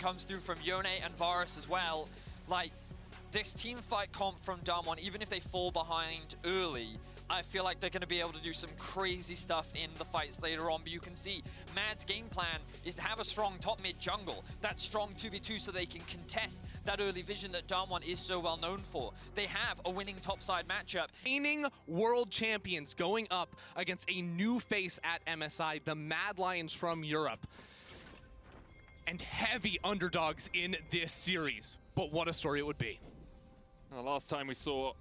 comes through from Yone and Varus as well. Like, this team fight comp from DAMWON, even if they fall behind early, I feel like they're going to be able to do some crazy stuff in the fights later on. But you can see Mad's game plan is to have a strong top-mid jungle. That strong 2v2 so they can contest that early vision that DAMWON is so well known for. They have a winning topside matchup. Reigning world champions going up against a new face at MSI, the Mad Lions from Europe. And heavy underdogs in this series. But what a story it would be. The last time we saw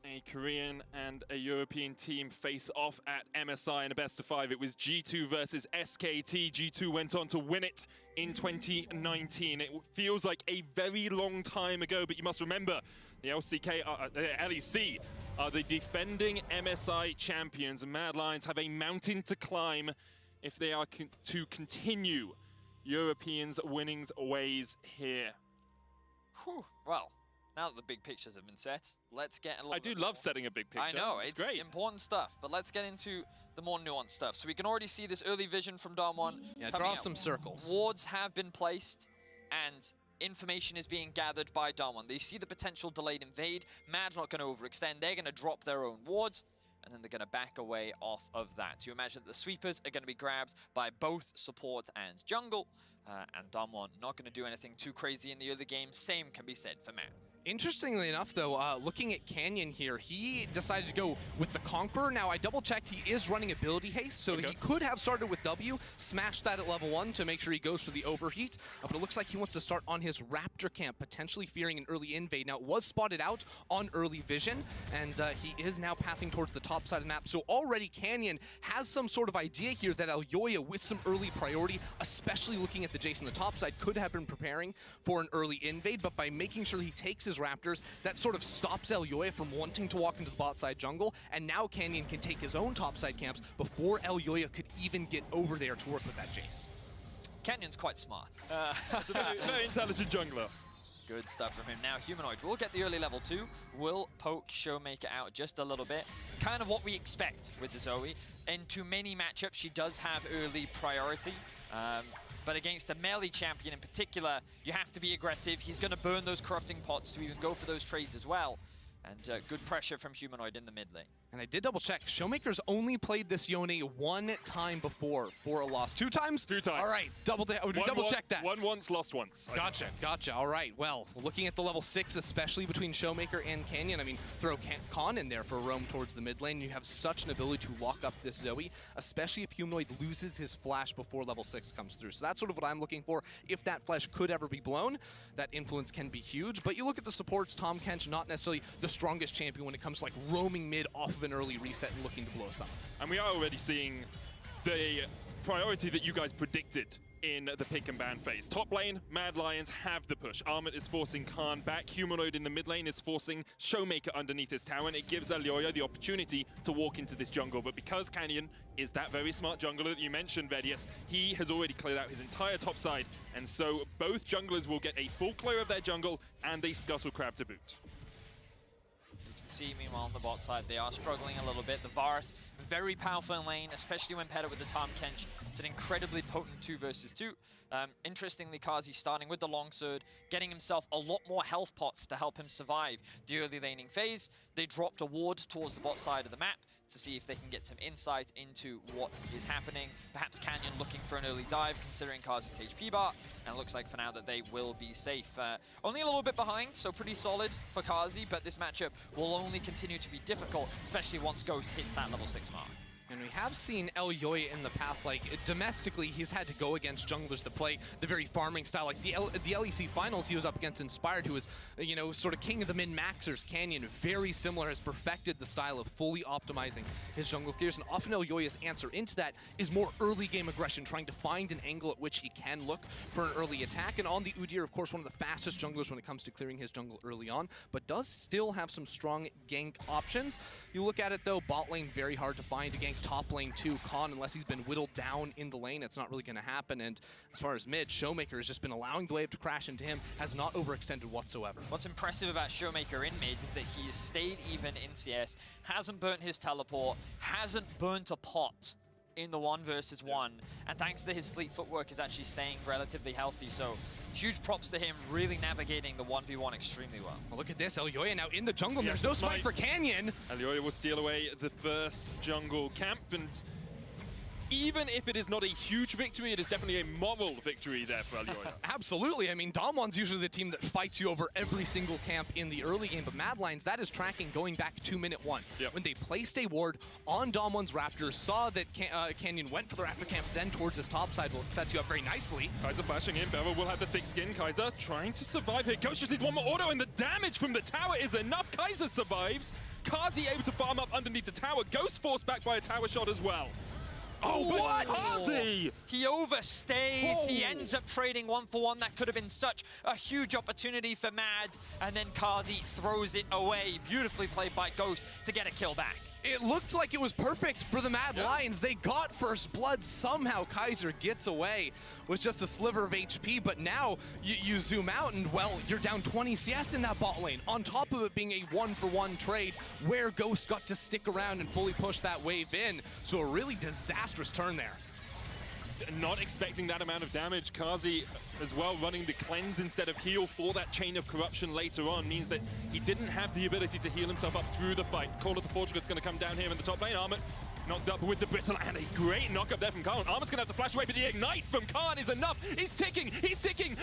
a Korean and a European team face off at MSI in a best-of-5, it was G2 versus SKT. G2 went on to win it in 2019. It feels like a very long time ago, but you must remember the LEC are the defending MSI champions, and Mad Lions have a mountain to climb if they are to continue Europeans' winnings ways here. Whew. Well, now that the big pictures have been set, let's get a little I do love setting a big picture. I know, it's great. important stuff, but let's get into the more nuanced stuff. So we can already see this early vision from DAMWON. Yeah, draw some circles. Wards have been placed, and information is being gathered by DAMWON. They see the potential delayed invade. Mad's not going to overextend. They're going to drop their own wards, and then they're going to back away off of that. You imagine that the sweepers are going to be grabbed by both support and jungle, and DAMWON not going to do anything too crazy in the early game. Same can be said for Mad. Interestingly enough, though, looking at Canyon here, he decided to go with the Conqueror. Now, I double-checked, he is running ability haste, so he could have started with W, smashed that at level 1 to make sure he goes for the overheat, but it looks like he wants to start on his Raptor camp, potentially fearing an early invade. Now, it was spotted out on early vision, and he is now pathing towards the top side of the map, so already Canyon has some sort of idea here that Elyoya, with some early priority, especially looking at the Jace on the top side, could have been preparing for an early invade, but by making sure he takes his Raptors, that sort of stops Elyoya from wanting to walk into the bot side jungle, and now Canyon can take his own top side camps before Elyoya could even get over there to work with that Jace. Canyon's quite smart. It's a very intelligent jungler. Good stuff from him. Now, Humanoid will get the early level 2, will poke Showmaker out just a little bit. Kind of what we expect with the Zoe. In too many matchups, she does have early priority. But against a melee champion in particular, you have to be aggressive. He's going to burn those corrupting pots to even go for those trades as well. And good pressure from Humanoid in the mid lane. And I did double check. Showmaker's only played this Yone one time before for a loss. 2 times? 2 times. All right, double check that. Won once, lost once. Gotcha. All right. Well, looking at the level 6, especially between Showmaker and Canyon, I mean, throw Khan in there for a roam towards the mid lane. You have such an ability to lock up this Zoe, especially if Humanoid loses his flash before level 6 comes through. So that's sort of what I'm looking for. If that flash could ever be blown, that influence can be huge. But you look at the supports, Tahm Kench, not necessarily the strongest champion when it comes to like roaming mid off of an early reset and looking to blow us up. And we are already seeing the priority that you guys predicted in the pick and ban phase. Top lane, Mad Lions have the push. Armut is forcing Khan back. Humanoid in the mid lane is forcing Showmaker underneath his tower, and it gives Elyoya the opportunity to walk into this jungle. But because Canyon is that very smart jungler that you mentioned, Vedius, he has already cleared out his entire top side, and so both junglers will get a full clear of their jungle and a Scuttle Crab to boot. You can see, meanwhile, on the bot side, they are struggling a little bit. The Varus, very powerful in lane, especially when paired with the Tahm Kench. It's an incredibly potent 2 versus 2. Interestingly, Kazi starting with the longsword, getting himself a lot more health pots to help him survive the early laning phase. They dropped a ward towards the bot side of the map to see if they can get some insight into what is happening. Perhaps Canyon looking for an early dive, considering Kazi's HP bar, and it looks like for now that they will be safe. Only a little bit behind, so pretty solid for Kazi, but this matchup will only continue to be difficult, especially once Ghost hits that level 6 mark. And we have seen Elyoya in the past, like, domestically, he's had to go against junglers that play the very farming style. Like, the LEC finals, he was up against Inspired, who was, you know, sort of king of the min-maxers. Canyon, very similar, has perfected the style of fully optimizing his jungle clears. And often Elyoya's answer into that is more early game aggression, trying to find an angle at which he can look for an early attack. And on the Udyr, of course, one of the fastest junglers when it comes to clearing his jungle early on, but does still have some strong gank options. You look at it, though, bot lane, very hard to find a gank. Top lane too, Khan, unless he's been whittled down in the lane, it's not really going to happen. And as far as mid, Showmaker has just been allowing the wave to crash into him, has not overextended whatsoever. What's impressive about Showmaker in mid is that he has stayed even in CS, hasn't burnt his teleport, hasn't burnt a pot in the 1 versus 1. And thanks to his fleet footwork, is actually staying relatively healthy. So huge props to him, really navigating the 1v1 extremely well. Well, look at this, Elyoya now in the jungle. Yes, There's no smite smite for Canyon. Elyoya will steal away the first jungle camp, and even if it is not a huge victory, it is definitely a moral victory there for Elyoya. Absolutely. I mean, DAMWON's usually the team that fights you over every single camp in the early game, but Mad Lions, that is tracking going back to minute 1. Yep. When they placed a ward on DAMWON's Raptors, saw that Canyon went for the Raptor camp, then towards his top side. Well, it sets you up very nicely. Kaiser flashing in, Bevel will have the thick skin. Kaiser trying to survive here. Ghost just needs one more auto, and the damage from the tower is enough. Kaiser survives. Kazi able to farm up underneath the tower. Ghost forced back by a tower shot as well. Oh, What? Kazi! He overstays. He ends up trading 1-for-1. That could have been such a huge opportunity for Mad. And then Kazi throws it away. Beautifully played by Ghost to get a kill back. It looked like it was perfect for the Mad Lions. They got first blood. Somehow Kaiser gets away with just a sliver of HP, but now you zoom out and, well, you're down 20 CS in that bot lane. On top of it being a 1-for-1 trade where Ghost got to stick around and fully push that wave in. So a really disastrous turn there. Not expecting that amount of damage. Kazi as well running the cleanse instead of heal for that chain of corruption later on means that he didn't have the ability to heal himself up through the fight. Call of the Portugal's going to come down here in the top lane. Armut knocked up with the brittle and a great knock up there from Khan. Armut's going to have to flash away, but the ignite from Khan is enough. He's ticking.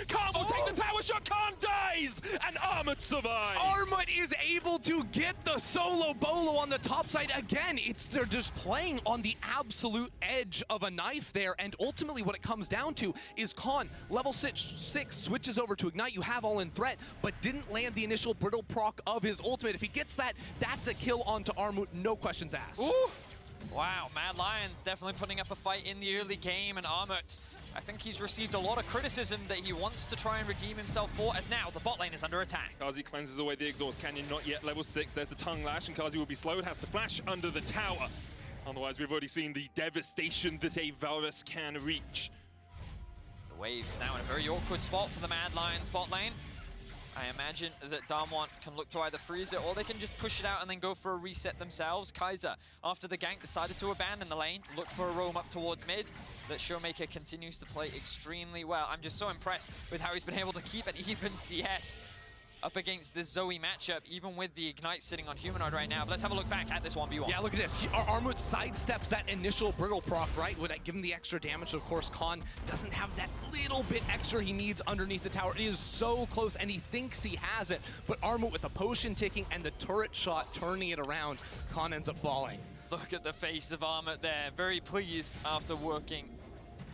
Khan will take the tower shot. Khan dies, and Armut survives. Armut is able to get the solo bolo on the top side again. They're just playing on the absolute edge of a knife there, and ultimately what it comes down to is Khan, level 6 switches over to ignite. You have all in threat, but didn't land the initial brittle proc of his ultimate. If he gets that, that's a kill onto Armut, no questions asked. Ooh. Wow, Mad Lions definitely putting up a fight in the early game, and Armut, I think he's received a lot of criticism that he wants to try and redeem himself for, as now the bot lane is under attack. Kazi cleanses away the exhaust. Canyon not yet level 6. There's the tongue lash, and Kazi will be slowed, has to flash under the tower. Otherwise, we've already seen the devastation that a Varus can reach. The wave is now in a very awkward spot for the Mad Lions bot lane. I imagine that DAMWON can look to either freeze it or they can just push it out and then go for a reset themselves. Kaiser, after the gank, decided to abandon the lane, look for a roam up towards mid. That Showmaker continues to play extremely well. I'm just so impressed with how he's been able to keep an even CS up against this Zoe matchup, even with the Ignite sitting on Humanoid right now. But let's have a look back at this 1v1. Yeah, look at this. Armut sidesteps that initial brittle proc, right? Would give him the extra damage. So of course, Khan doesn't have that little bit extra he needs underneath the tower. It is so close, and he thinks he has it. But Armut with the potion ticking and the turret shot turning it around, Khan ends up falling. Look at the face of Armut there. Very pleased after working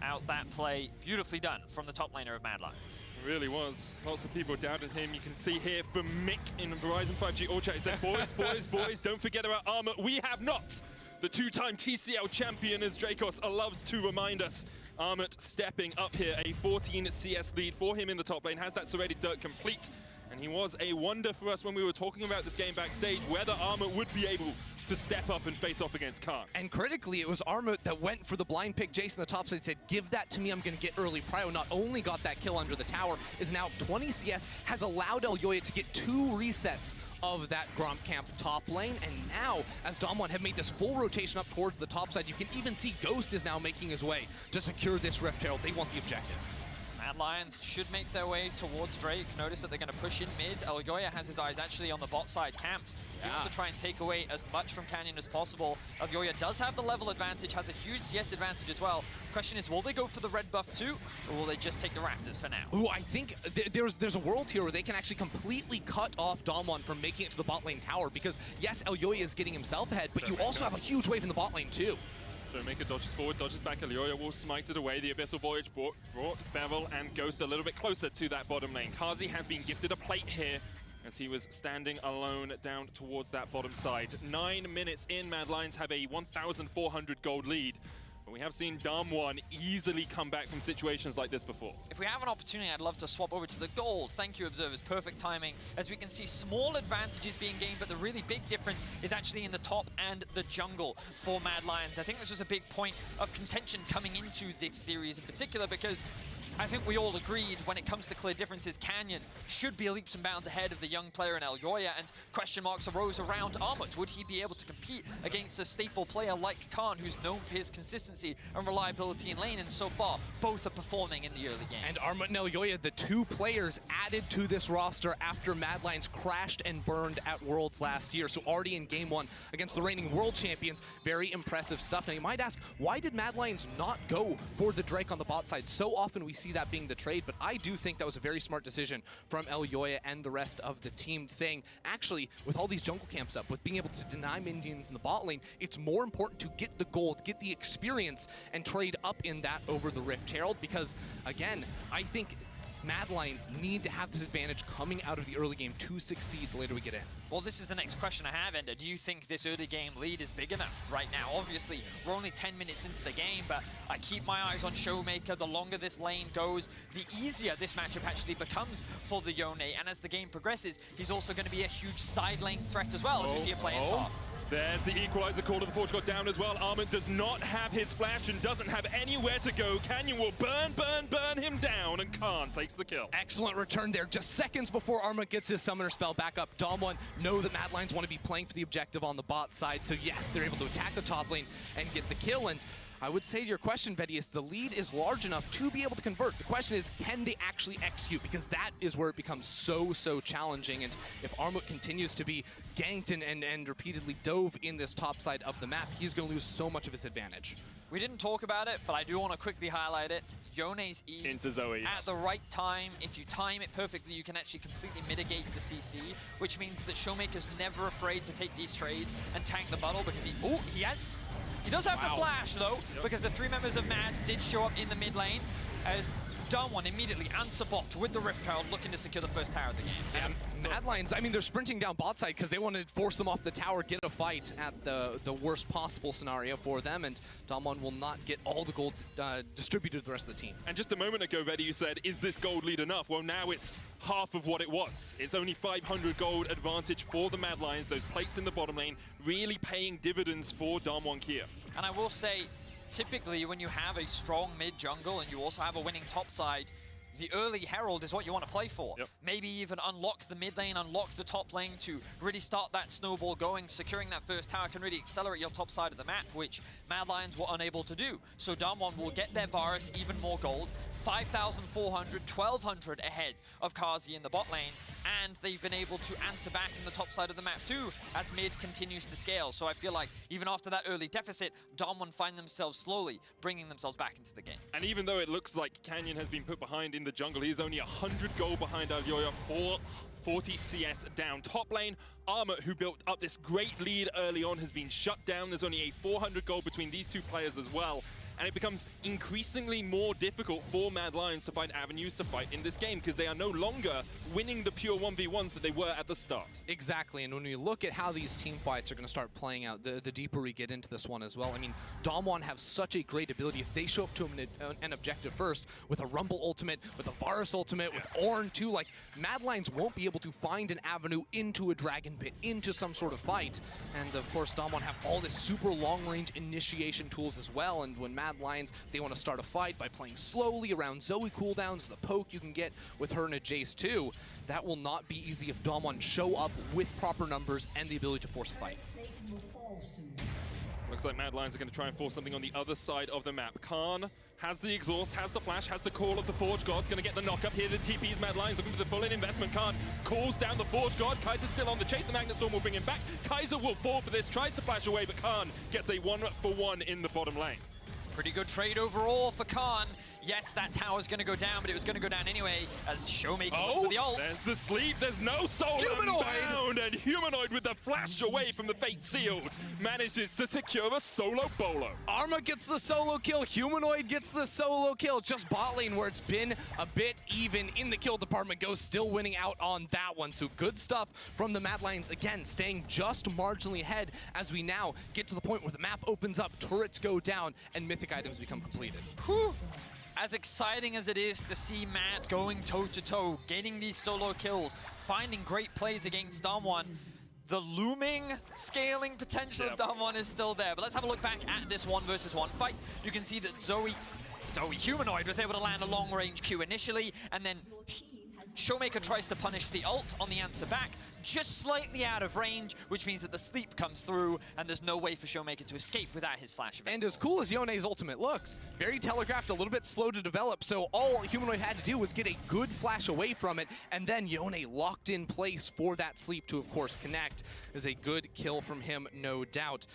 out that play. Beautifully done from the top laner of Mad Lions. It really was. Lots of people doubted him. You can see here from Mick in Verizon 5G All Chat. It said, boys, don't forget about Armut. We have not. The two-time TCL champion, as Dracos loves to remind us. Armut stepping up here. A 14 CS lead for him in the top lane. Has that serrated dirt complete. And he was a wonder for us when we were talking about this game backstage, whether Armut would be able to step up and face off against Khan. And critically, it was Armut that went for the blind pick. Jason, the top side, said, give that to me, I'm going to get early prio. Not only got that kill under the tower, is now 20 CS, has allowed Elyoya to get 2 resets of that Gromp camp top lane. And now, as DAMWON have made this full rotation up towards the top side, you can even see Ghost is now making his way to secure this Rift Herald. They want the objective. Mad Lions should make their way towards Drake. Notice that they're going to push in mid. Elyoya has his eyes actually on the bot side camps. He wants to try and take away as much from Canyon as possible. Elyoya does have the level advantage, has a huge CS advantage as well. Question is, will they go for the red buff too, or will they just take the Raptors for now? Ooh, I think there's a world here where they can actually completely cut off DAMWON from making it to the bot lane tower, because yes, Elyoya is getting himself ahead, but you also have a huge wave in the bot lane too. Showmaker dodges forward, dodges back. Elyoya will smite it away. The Abyssal Voyage brought Bevel and Ghost a little bit closer to that bottom lane. Kazi has been gifted a plate here as he was standing alone down towards that bottom side. 9 minutes in, Mad Lions have a 1,400 gold lead. But we have seen DAMWON easily come back from situations like this before. If we have an opportunity, I'd love to swap over to the gold. Thank you, observers. Perfect timing. As we can see, small advantages being gained, but the really big difference is actually in the top and the jungle for Mad Lions. I think this was a big point of contention coming into this series in particular, because I think we all agreed when it comes to clear differences, Canyon should be leaps and bounds ahead of the young player in Elyoya, and question marks arose around Armut. Would he be able to compete against a staple player like Khan, who's known for his consistency and reliability in lane? And so far, both are performing in the early game. And Armut and Elyoya, the two players added to this roster after Mad Lions crashed and burned at Worlds last year. So already in game one against the reigning world champions, very impressive stuff. Now you might ask, why did Mad Lions not go for the Drake on the bot side? So often we see that being the trade, but I do think that was a very smart decision from Elyoya and the rest of the team, saying, actually, with all these jungle camps up, with being able to deny minions in the bot lane, it's more important to get the gold, get the experience, and trade up in that over the Rift Herald, because, again, I think Mad Lions need to have this advantage coming out of the early game to succeed the later we get in. Well, this is the next question I have, Ender. Do you think this early game lead is big enough right now? Obviously, we're only 10 minutes into the game, but I keep my eyes on Showmaker. The longer this lane goes, the easier this matchup actually becomes for the Yone. And as the game progresses, he's also going to be a huge side lane threat as well, as we see a play in top. There's the equalizer call of the Forge God down as well. Armut does not have his flash and doesn't have anywhere to go. Canyon will burn him down, and Khan takes the kill. Excellent return there, just seconds before Armut gets his summoner spell back up. DAMWON know that Mad Lions want to be playing for the objective on the bot side, so yes, they're able to attack the top lane and get the kill. And I would say to your question, Vedius, the lead is large enough to be able to convert. The question is, can they actually execute? Because that is where it becomes so challenging. And if Armut continues to be ganked and repeatedly dove in this top side of the map, he's going to lose so much of his advantage. We didn't talk about it, but I do want to quickly highlight it. Yone's E into Zoe. At the right time, if you time it perfectly, you can actually completely mitigate the CC, which means that Showmaker's never afraid to take these trades and tank the bottle, because he does have to flash, though, because the three members of Mad did show up in the mid lane, as DAMWON immediately answer bot with the Rift Herald, looking to secure the first tower of the game. Yeah, Mad Lions, I mean, they're sprinting down bot side because they want to force them off the tower, get a fight at the worst possible scenario for them, and DAMWON will not get all the gold distributed to the rest of the team. And just a moment ago, Vedi, you said, is this gold lead enough? Well, now it's half of what it was. It's only 500 gold advantage for the Mad Lions. Those plates in the bottom lane really paying dividends for DAMWON here. And I will say, typically when you have a strong mid jungle and you also have a winning top side, the early Herald is what you want to play for. Yep. Maybe even unlock the mid lane, unlock the top lane to really start that snowball going. Securing that first tower can really accelerate your top side of the map, which Mad Lions were unable to do. So DAMWON will get their Varus, even more gold, 5,400, 1,200 ahead of Kazi in the bot lane, and they've been able to answer back in the top side of the map too, as mid continues to scale. So I feel like even after that early deficit, DAMWON find themselves slowly bringing themselves back into the game. And even though it looks like Canyon has been put behind in the jungle, he's only 100 gold behind Elyoya, 40 CS down. Top lane, Armut, who built up this great lead early on, has been shut down. There's only a 400 gold between these two players as well. And it becomes increasingly more difficult for Mad Lions to find avenues to fight in this game, because they are no longer winning the pure 1v1s that they were at the start. Exactly, and when we look at how these team fights are going to start playing out, the deeper we get into this one as well, I mean, DAMWON have such a great ability. If they show up to an objective first, with a Rumble ultimate, with a Varus ultimate, with Ornn too, like, Mad Lions won't be able to find an avenue into a Dragon Pit, into some sort of fight. And of course, DAMWON have all this super long-range initiation tools as well, and when Mad Lions, they want to start a fight by playing slowly around Zoe cooldowns, the poke you can get with her and a Jace too. That will not be easy if DAMWON show up with proper numbers and the ability to force a fight. Looks like Mad Lions are going to try and force something on the other side of the map. Khan has the exhaust, has the flash, has the call of the Forge God's going to get the knock up here. The TP's Mad Lions looking for the full-in investment. Khan calls down the Forge God. Kaiser's still on the chase. The Magnet Storm will bring him back. Kaiser will fall for this, tries to flash away, but Khan gets a 1-for-1 in the bottom lane. Pretty good trade overall for Khan. Yes, that tower's going to go down, but it was going to go down anyway as Showmaker looks for the ult. There's the sleep, there's no soul Humanoid! And Humanoid with the flash away from the Fate Sealed manages to secure a solo bolo. Armut gets the solo kill, Humanoid gets the solo kill. Just bot lane where it's been a bit even in the kill department, Ghost still winning out on that one. So good stuff from the Mad Lions, again, staying just marginally ahead as we now get to the point where the map opens up, turrets go down, and mythic items become completed. Whew. As exciting as it is to see Matt going toe-to-toe, getting these solo kills, finding great plays against DAMWON, the looming scaling potential of DAMWON is still there. But let's have a look back at this 1 versus 1 fight. You can see that Zoe So Humanoid was able to land a long-range Q initially, and then Showmaker tries to punish the ult on the answer back, just slightly out of range, which means that the sleep comes through, and there's no way for Showmaker to escape without his flash event. And as cool as Yone's ultimate looks, very telegraphed, a little bit slow to develop, so all Humanoid had to do was get a good flash away from it, and then Yone locked in place for that sleep to, of course, connect. Is a good kill from him, no doubt.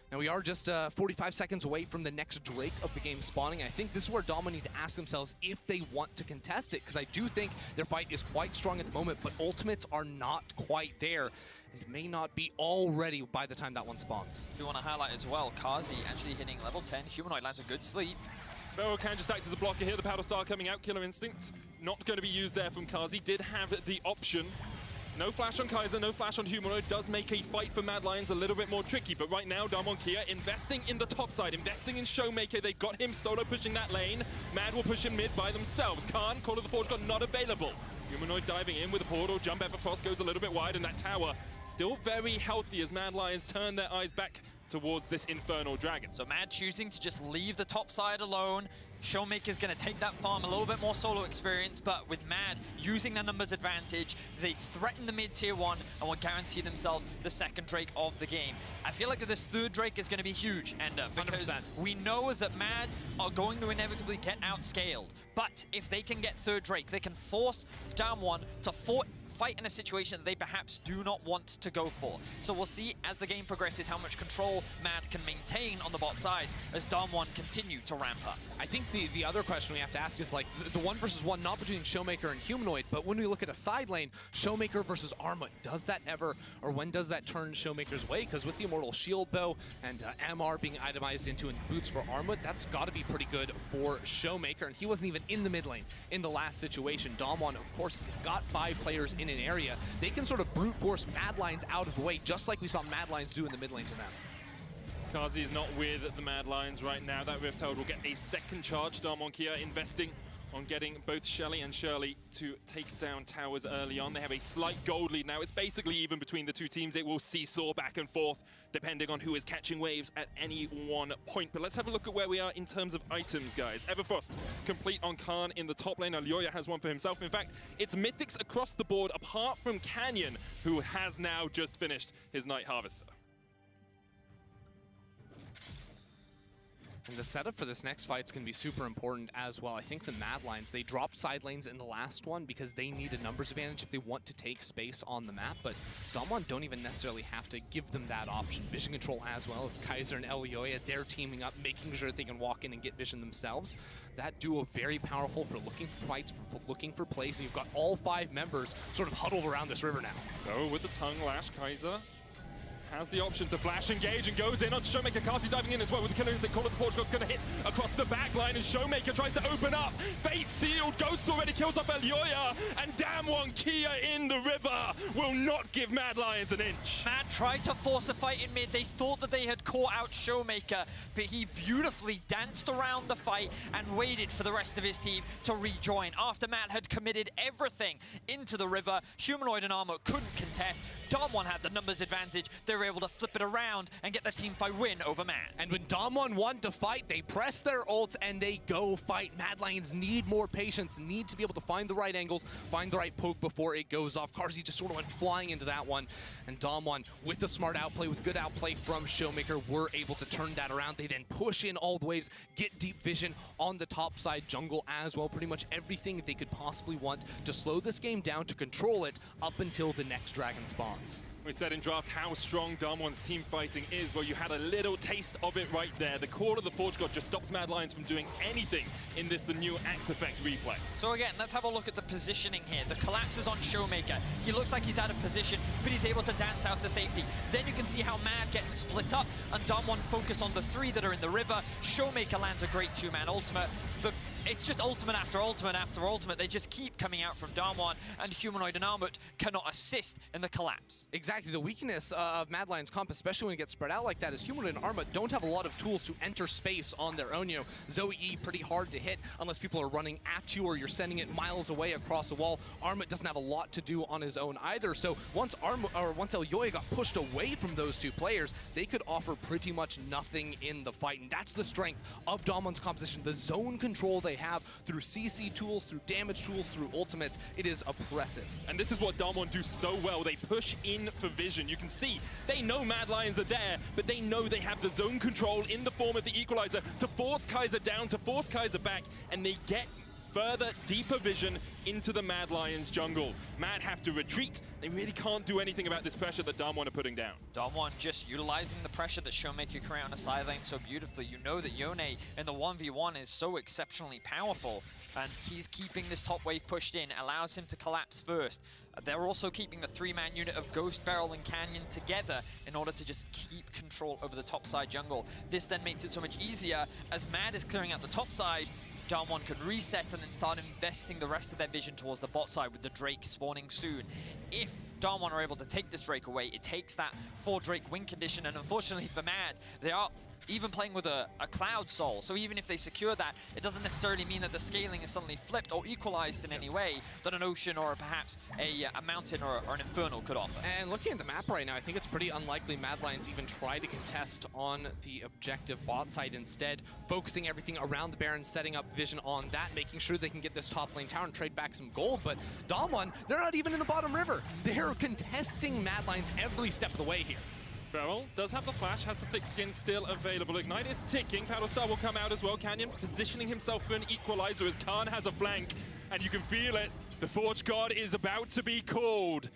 Now we are just 45 seconds away from the next Drake of the game spawning. I think this is where DAMWON need to ask themselves if they want to contest it, because I do think their fight is quite strong at the moment, but ultimates are not quite there. And may not be all ready by the time that one spawns. We want to highlight as well, Kazi actually hitting level 10. Humanoid lands a good sleep. Vero can just act as a blocker here. The Powder Star coming out. Killer Instinct not going to be used there from Kazi. Did have the option. No flash on Kaiser, no flash on Humanoid. Does make a fight for Mad Lions a little bit more tricky, but right now, DAMWON Kia investing in the top side, investing in Showmaker. They got him solo pushing that lane. Mad will push him mid by themselves. Khan, Call of the Forge God not available. Humanoid diving in with a portal, jump ever cross goes a little bit wide, and that tower still very healthy as Mad Lions turn their eyes back towards this Infernal Dragon. So Mad choosing to just leave the top side alone. Showmaker's going to take that farm, a little bit more solo experience, but with Mad using their numbers advantage, they threaten the mid-tier 1 and will guarantee themselves the second Drake of the game. I feel like this third Drake is going to be huge, Ender, because 100%. we know that Mad are going to inevitably get outscaled. But if they can get third Drake, they can force DAMWON to fight in a situation that they perhaps do not want to go for. So we'll see as the game progresses how much control Mad can maintain on the bot side as DAMWON continue to ramp up. I think the other question we have to ask is like the 1 versus 1, not between Showmaker and Humanoid, but when we look at a side lane, Showmaker versus Armut, does that ever, or when does that turn Showmaker's way? Because with the Immortal Shield Bow and MR being itemized into boots for Armut, that's got to be pretty good for Showmaker, and he wasn't even in the mid lane in the last situation. DAMWON, of course, got 5 players in an area. They can sort of brute force Mad Lions out of the way, just like we saw Mad Lions do in the mid lane to them. Kazi is not with the Mad Lions right now. That Rift Herald will get a second charge. DAMWON Kia investing on getting both Shelly and Shirley to take down towers early on. They have a slight gold lead now. It's basically even between the two teams. It will seesaw back and forth depending on who is catching waves at any one point. But let's have a look at where we are in terms of items, guys. Everfrost complete on Khan in the top lane. Alyoya has one for himself. In fact, it's Mythics across the board apart from Canyon, who has now just finished his Night Harvester. And the setup for this next fight is going to be super important as well. I think the Mad Lions, they dropped side lanes in the last one because they need a numbers advantage if they want to take space on the map, but DAMWON don't even necessarily have to give them that option. Vision control as well as Kaiser and Elioya, they're teaming up, making sure that they can walk in and get vision themselves. That duo very powerful for looking for fights, for looking for plays, and you've got all 5 members sort of huddled around this river now. So with the tongue lash, Kaiser has the option to flash engage and goes in on Showmaker. Kazi diving in as well with the Killer Instinct. Call of the Forge God's going to hit across the back line and Showmaker tries to open up. Fate sealed. Ghost already kills off Elioya, and DAMWON Kia in the river will not give Mad Lions an inch. Mad tried to force a fight in mid. They thought that they had caught out Showmaker, but he beautifully danced around the fight and waited for the rest of his team to rejoin. After Mad had committed everything into the river, Humanoid and Armut couldn't contest. DAMWON had the numbers advantage. They were able to flip it around and get the teamfight win over Mad. And when DAMWON want to fight, they press their ults and they go fight. Mad Lions need more patience, need to be able to find the right angles, find the right poke before it goes off. Carzzy just sort of went flying into that one. And DAMWON, with the smart outplay, with good outplay from Showmaker, were able to turn that around. They then push in all the waves, get deep vision on the top side jungle as well. Pretty much everything they could possibly want to slow this game down, to control it up until the next dragon spawns. We said in draft how strong DAMWON's team fighting is. Well, you had a little taste of it right there. The Call of the Forge God just stops Mad Lions from doing anything in this, the new Axe Effect replay. So again, let's have a look at the positioning here. The collapse is on Showmaker. He looks like he's out of position, but he's able to dance out to safety. Then you can see how Mad gets split up, and DAMWON focus on the 3 that are in the river. Showmaker lands a great 2-man ultimate. The it's just ultimate after ultimate after ultimate. They just keep coming out from DAMWON, and Humanoid and Armut cannot assist in the collapse. Exactly. The weakness of Mad Lion's comp, especially when it gets spread out like that, is Humanoid and Armut don't have a lot of tools to enter space on their own. You know, Zoe E pretty hard to hit unless people are running at you or you're sending it miles away across a wall. Armut doesn't have a lot to do on his own either. So once Elyoya got pushed away from those two players, they could offer pretty much nothing in the fight. And that's the strength of DAMWON's composition. The zone control they have through CC tools, through damage tools, through ultimates. It is oppressive. And this is what DAMWON do so well. They push in for vision. You can see they know Mad Lions are there, but they know they have the zone control in the form of the Equalizer to force Kaiser down, to force Kaiser back, and they get further, deeper vision into the Mad Lions jungle. Mad have to retreat. They really can't do anything about this pressure that DAMWON are putting down. DAMWON just utilizing the pressure that Showmaker create on a side lane so beautifully. You know that Yone in the 1v1 is so exceptionally powerful, and he's keeping this top wave pushed in, allows him to collapse first. They're also keeping the three-man unit of Ghost, Beryl, and Canyon together in order to just keep control over the top side jungle. This then makes it so much easier as Mad is clearing out the top side. DAMWON can reset and then start investing the rest of their vision towards the bot side with the Drake spawning soon. If DAMWON are able to take this Drake away, it takes that 4 Drake win condition, and unfortunately for Mad, they are even playing with a Cloud Soul. So even if they secure that, it doesn't necessarily mean that the scaling is suddenly flipped or equalized in any way that an Ocean or perhaps a Mountain or an Infernal could offer. And looking at the map right now, I think it's pretty unlikely Mad Lions even try to contest on the objective bot side, instead focusing everything around the Baron, setting up vision on that, making sure they can get this top lane tower and trade back some gold. But DAMWON, they're not even in the bottom river. They're contesting Mad Lions every step of the way here. Beryl does have the flash, has the thick skin still available. Ignite is ticking. Paddlestar will come out as well. Canyon positioning himself for an equalizer as Khan has a flank, and you can feel it. The Forge God is about to be called.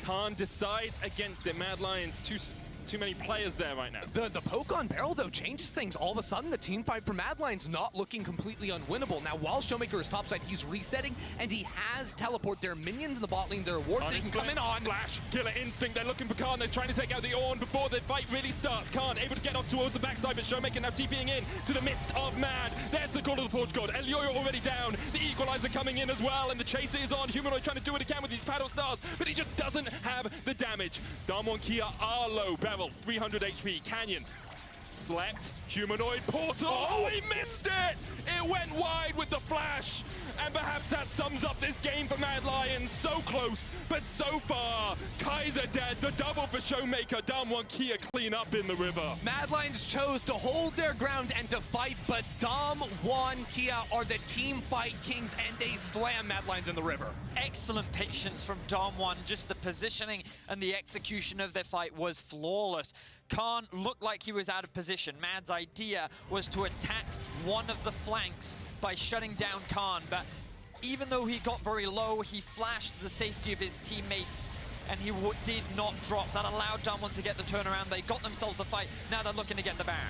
Khan decides against it. Mad Lions, too many players there right now. The poke on Beryl, though, changes things. All of a sudden, the team fight for Mad Lions not looking completely unwinnable. Now, while Showmaker is topside, he's resetting, and he has teleport. Their minions in the bot lane, their ward things coming on. Flash, Killer Instinct, they're looking for Khan. They're trying to take out the Ornn before the fight really starts. Khan able to get off towards the backside, but Showmaker now TPing in to the midst of Mad. There's the call of the Forge God. Elyoya already down. The Equalizer coming in as well, and the chase is on. Humanoid trying to do it again with these paddle stars, but he just doesn't have the damage. DAMWON Kia are low. Beryl, 300 HP. Canyon slept. Humanoid portal. Oh, he missed it! It went wide with the flash. And perhaps that sums up this game for Mad Lions. So close, but so far. Kaiser dead. The double for Showmaker. DAMWON Kia clean up in the river. Mad Lions chose to hold their ground and to fight, but DAMWON Kia are the team fight kings, and they slam Mad Lions in the river. Excellent patience from DAMWON. Just the positioning and the execution of their fight was flawless. Khan looked like he was out of position. Mad's idea was to attack one of the flanks by shutting down Khan, but even though he got very low, he flashed the safety of his teammates, and he did not drop. That allowed DAMWON to get the turnaround. They got themselves the fight. Now they're looking to get the Baron.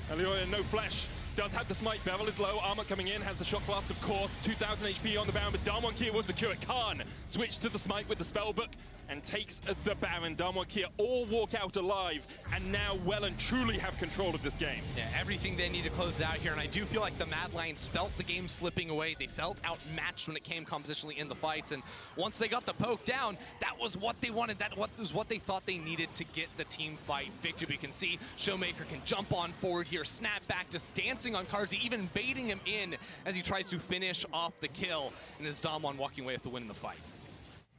Elyoya, no flash. Does have the smite. Beryl is low. Armor coming in. Has the shock blast, of course. 2,000 HP on the Baron, but DAMWON Kia will secure it. Khan switched to the smite with the spellbook and takes the Baron. DAMWON Kia all walk out alive, and now well and truly have control of this game. Yeah, everything they need to close out here, and I do feel like the Mad Lions felt the game slipping away. They felt outmatched when it came compositionally in the fights, and once they got the poke down, that was what they wanted. That was what they thought they needed to get the team fight victory. We can see Showmaker can jump on forward here, snap back, just dancing on Karzi, even baiting him in as he tries to finish off the kill, and as DAMWON walking away with the win in the fight.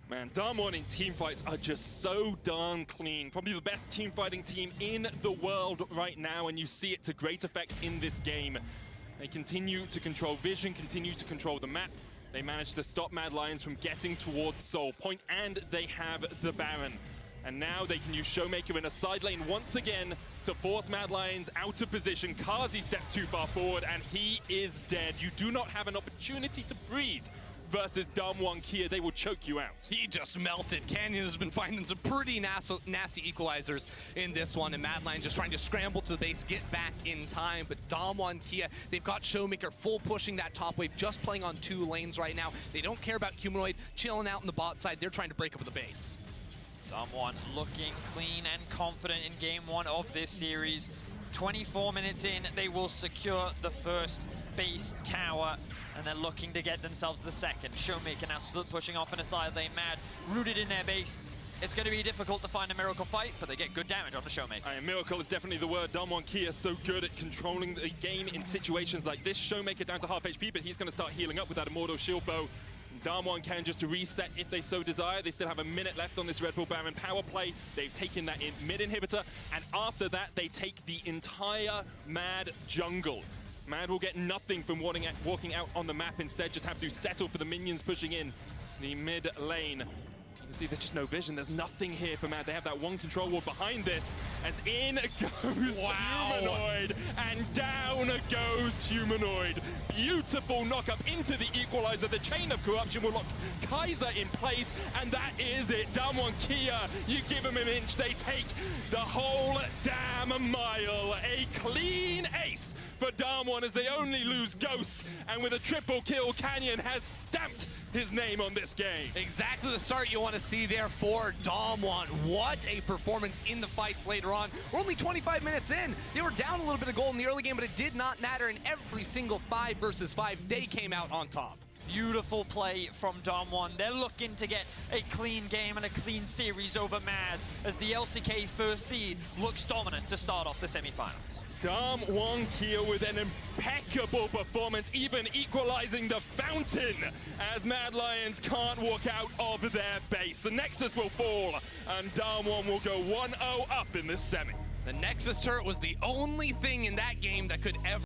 Man, DAMWON in team fights are just so darn clean. Probably the best team fighting team in the world right now, and you see it to great effect in this game. They continue to control vision, continue to control the map. They managed to stop Mad Lions from getting towards Soul Point, and they have the Baron. And now they can use Showmaker in a side lane once again to force Mad Lions out of position. Karzi steps too far forward, and he is dead. You do not have an opportunity to breathe versus DAMWON Kia. They will choke you out. He just melted. Canyon has been finding some pretty nasty equalizers in this one, and Mad Lions just trying to scramble to the base, get back in time. But DAMWON Kia, they've got Showmaker full pushing that top wave, just playing on 2 lanes right now. They don't care about Humanoid chilling out in the bot side. They're trying to break up the base. DAMWON looking clean and confident in game 1 of this series. 24 minutes in, they will secure the first base tower, and they're looking to get themselves the second. Showmaker now split pushing off in a side lane. Mad rooted in their base. It's going to be difficult to find a Miracle fight, but they get good damage on the Showmaker. Miracle is definitely the word. DAMWON Kia so good at controlling the game in situations like this. Showmaker down to half HP, but he's going to start healing up with that Immortal Shield Bow. DAMWON can just reset if they so desire. They still have a minute left on this Red Bull Baron power play. They've taken that in mid inhibitor, and after that, they take the entire Mad jungle. Mad will get nothing from walking out on the map, instead just have to settle for the minions pushing in the mid lane. You can see there's just no vision. There's nothing here for Mad. They have that one control ward behind this, as in goes Humanoid, and down goes Humanoid. Beautiful knock-up into the equalizer. The Chain of Corruption will lock Kaiser in place, and that is it. DAMWON Kia, you give them an inch, they take the whole damn mile. A clean ace for DAMWON as they only lose Ghost, and with a triple kill, Canyon has stamped his name on this game. Exactly the start you want to see there for DAMWON. What a performance in the fights later on. We're only 25 minutes in. They were down a little bit of gold in the early game, but it did not matter. In every single 5 versus 5, they came out on top. Beautiful play from DAMWON. They're looking to get a clean game and a clean series over Mad, as the LCK first seed looks dominant to start off the semifinals. DAMWON Kia with an impeccable performance, even equalizing the fountain, as Mad Lions can't walk out of their base. The Nexus will fall, and DAMWON will go 1-0 up in this semi. The Nexus turret was the only thing in that game that could ever